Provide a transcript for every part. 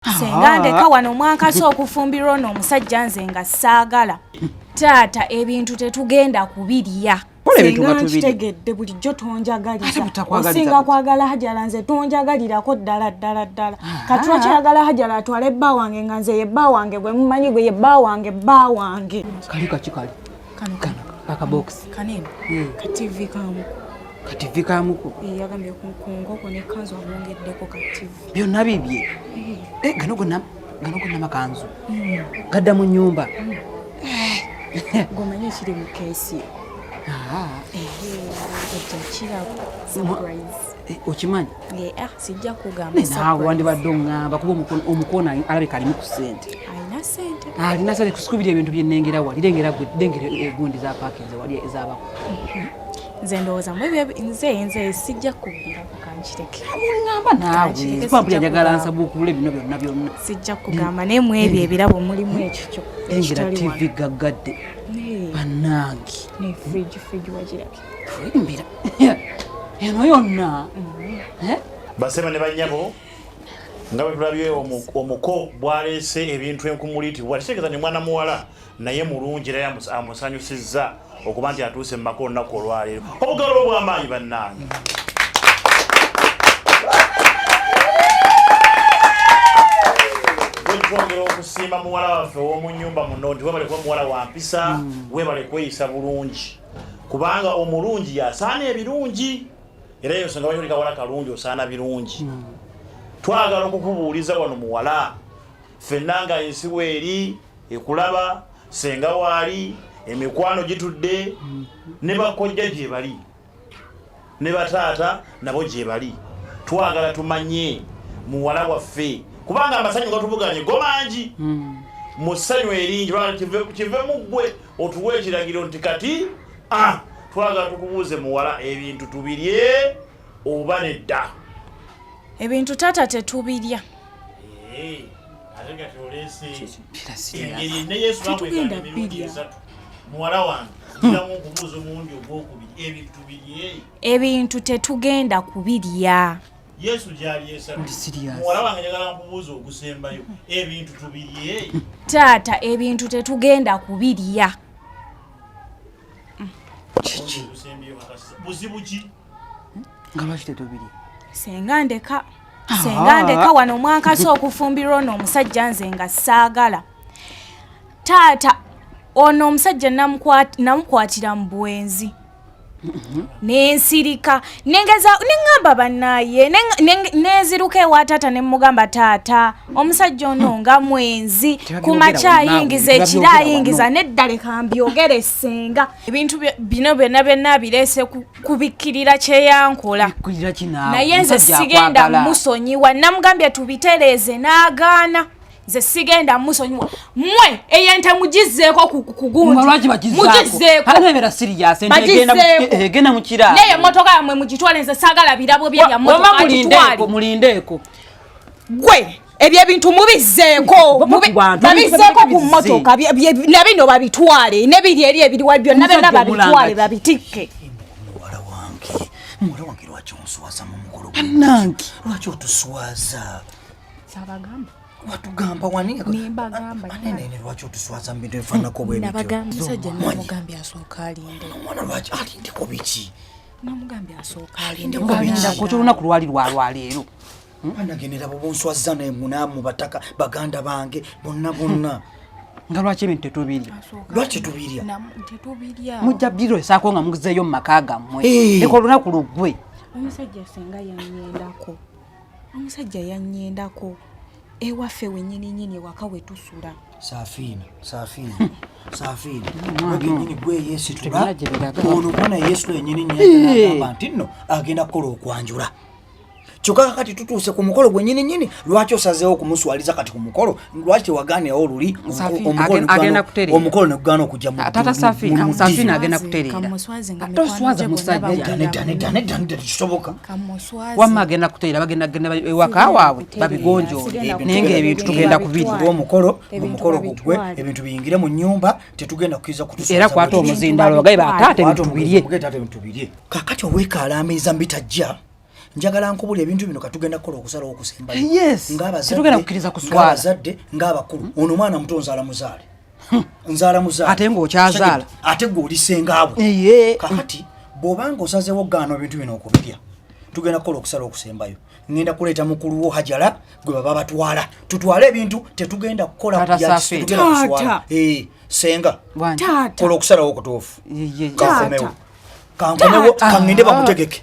Senga ndeka wano mwankasi okufumbirwa n'omusajja nze nga saagala. Taata ebintu tetugenda kubirya. Senga nkitegedde bulijjo tonjagalira. Osinga kwagala Hajala nze tonjagalirako ddala. Kati wakyagala Hajala atwale bba wange nga nze ye bba wange gwe mumanyi gwe ye bba wange. Kali. Kano. Akabox. Kanene. Ka TV kamu. Ka TV kamuko. Yagambye ku ne kanzu amwongeddeko ka TV. Byonna bibye. Gano gonna makanzu. Gadda mu nyumba. Gomanyi ekiri mu keesi. Okimanyi? Sijja kugamba. Naawe wandibadde oŋŋamba kuba omukoona alabika alimu ku ssente. Alina ssente kusikubira ebintu bye nnengera wali. Lengera egundi za paakinze wali ez'abako. Nze ndowooza nze sijja kubbira kukankireke. Ngamba naawe pampuli njagala nsabuukule bino byonna. Sijja kugamba naye mu ebyo ebirabo mulimu ekikyo. Lengera TV gaggadde. Bannange. Ne fridge wagirabye. Mbira. Eno yonna. Basema ne bannyabo nga bwe tulabye omuko bwaleese ebintu enkumulitibwa kitegeeza ne mwana muwala naye mulungi era amusanyusizza okuba nti atuuse mu maka olunaku olwaleero. Obugalo bw'amaanyi bannange. Twongera okusiima muwala waffe ow'omu nnyumba muno nti webale kuba muwala wa mpisa, webale kweyisa bulungi kubanga omulungi yasaana ebirungi era eyo nsonga banyolika wala kalungi osaana birungi. Twagala okukubuuliza wano muwala ffenna nga ensiwo eri ekulaba senga waali emikwano gitudde ne bakojja gye bali ne bataata nabo gye bali. Twagala tumanye muwala waffe kubanga amasanyu gatuvuganye go mangi mu ssanyu eringi kive mu ggwe otuwe ekiragiro nti kati twagala tukubuuze muwala ebintu tubirye oba nedda. Ebintu taata tetubirya. Tetugenda birya. Muwala wange njamu okubuuza omundi ogwokubiri ebintu tubirye. Ebintu tetugenda kubirya. Yesu gyali esatu. Muwala wange njagala nkubuuza ogusembayo ebintu tubirye. Taata ebintu tetugenda kubirya. Buzibu ki? Nga lwaki tetubirya? Senga ndeka wano mwankasi okufumbirwa n'omusajja nze nga saagala. Taata ono omusajja namukwatira mu bwenzi. Nensirika nengamba bannaye neziruka ewa taata nemugamba taata omusajja ono nga mwenzi kumakya ayingiza ekira ayingiza neddale kambyogere Senga. Ebintu bino byonna bireese kubikkirira kyeyankola naye nze sigenda musonyiwa. Namugambye tubitereeze n'agaana. Nze sigenda musonyiwa. Mmwe eyente mugizeeko kugundi. Mugizeeko. Alabera serious egenda mu kiraalo. Naye emmotoka yammwe mugitwale nze saagala birabo bye bya mmotoka gitwale. Mulindeeko. Gwe ebyo ebintu mubizeeko. Mubizeeko ku mmotoka nabino babitwale nebiri eri ebiriwa byonna byonna babitwale babitikke. Muwala wange lwaki onswaza mu mukolo Bannange. Lwaki otuswaza? Sabagamba. Watugamba wani? Nimbagamba. Nene lwaki otuswaza mu bintu ebifaananako bwe bityo? Nabagamba musajja namugambye asooka alinde. Omwana lwaki alindeko biki? Namugambye asooka alinde. Ko kyolunaku lwali lwaleero. Anagendera bonswaza naye munamu bataka baganda bange bonna. Nga lwaki ebintu tetubirya? Lwaki tubirya? Tetubirya. Mujja biro esaako nga mugizeeyo mu maka gammwe. Eko olunaku luggwe. Omusajja Senga yannyendako. Omusajja yannyendako. Ewaffe wennyini waka we tusula. Saafina. Wenyini gwe yeesitula. Ono mwana Yesu yennyini n'agamba nti nno agenda kukola okwanjula. Kyokka kati tutuuse ku mukolo gwennyini lwaki osazeewo okumuswaliza kati ku mukolo lwaki tewagaanirawo luli omukolo ne gugaana okujja mu Taata Saafina agenda kutereera. Toswaza musajja. Nedda kisoboka. Wamma agenda kutereera bagenda ewaka waabwe babigonjoole naye ng'ebintu tugenda kubirya. Omukolo gugwe ebintu biyingire mu nnyumba tetugenda kukkiriza kutuswaza. Era kwata omuzindalo bagaye bataata ebintu tubirye. Kakati oweekalaamiza mbitajja njagala nkubulya ebintu bino katugenda kukola okusalawo okusemba yes tugenda kukkiriza kuswala abazadde ng'abakulu ono mwana muto nzaala muzaale nzaala muzaale ate ng'okyazaala ate gw'olisengaabwe kakati bw'obanga osazeewo gaano ebintu bino okubirya tugenda kukola okusalawo okusembayo ngenda kuleeta mukulu wo Hajara gwe baba batwala tutwale ebintu tetugenda kukola Taata senga Taata kola okusalawo okutuufu kankomewo kangende bamutegeke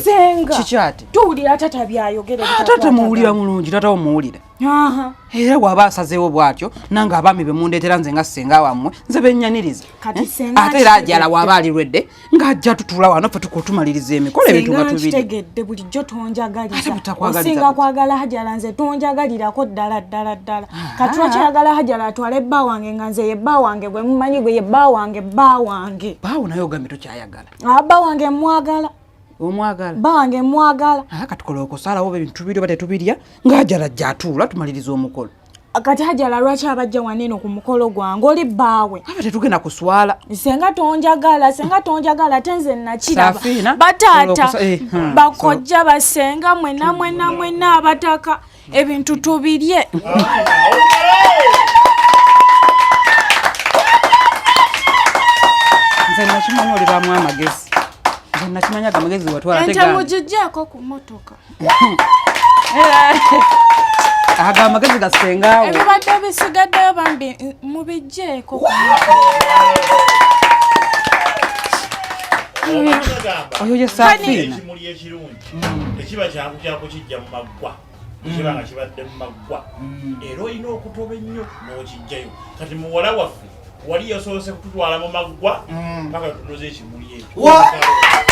senga kikyate tuwulira tata byayogera tata muwulira mulungi tata omuwulira era bw'aba asazeewo bw'atyo nange abaami be mundeetera nze nga ssenga wammwe nze bennyaniriza ate era Hajara bw'aba alirwedde ng'ajja tutula wano ffe tumaliriza emikolo ebintu nga tubiri kitegedde bulijjo tonjagaliza osinga kwagala Hajara nze tonjagalirako ddala kati lwakyayagala Hajara atwale bba wange nga nze ye bba wange gwe mumanyi gwe ye bba wange baawo naye ogambe tokyayagala bba wange mwagala omwagala bange mwagala katukola okusalawo ebintu tubiri oba tetubirya nga Hajara ajja atuula tumaliriza omukolo kati Hajara lwaki abajja waneno ku mukolo gwange oli bbaawe aba tetugenda kuswala senga tonjagala tenze nakiraba bataata bakojja basenga mwena abataka ebintu tubirye nze nakimanyi oli bamu amagezi nakimanya agamagezi watwala tegana mujijjeko ku motoka aga amagezi gasengawo ebibadde bisigaddeyo bambi mubijjeko oyo ye Safiina ekimuli ekirungi ekiba kyakukyako kijja mu maggwa ekiba nga kibadde mu maggwa era olina okutoba ennyo n'okijjayo kati muwala waffe wali yasoose kututwala mu maggwa paka tunoze ekimuli ekyo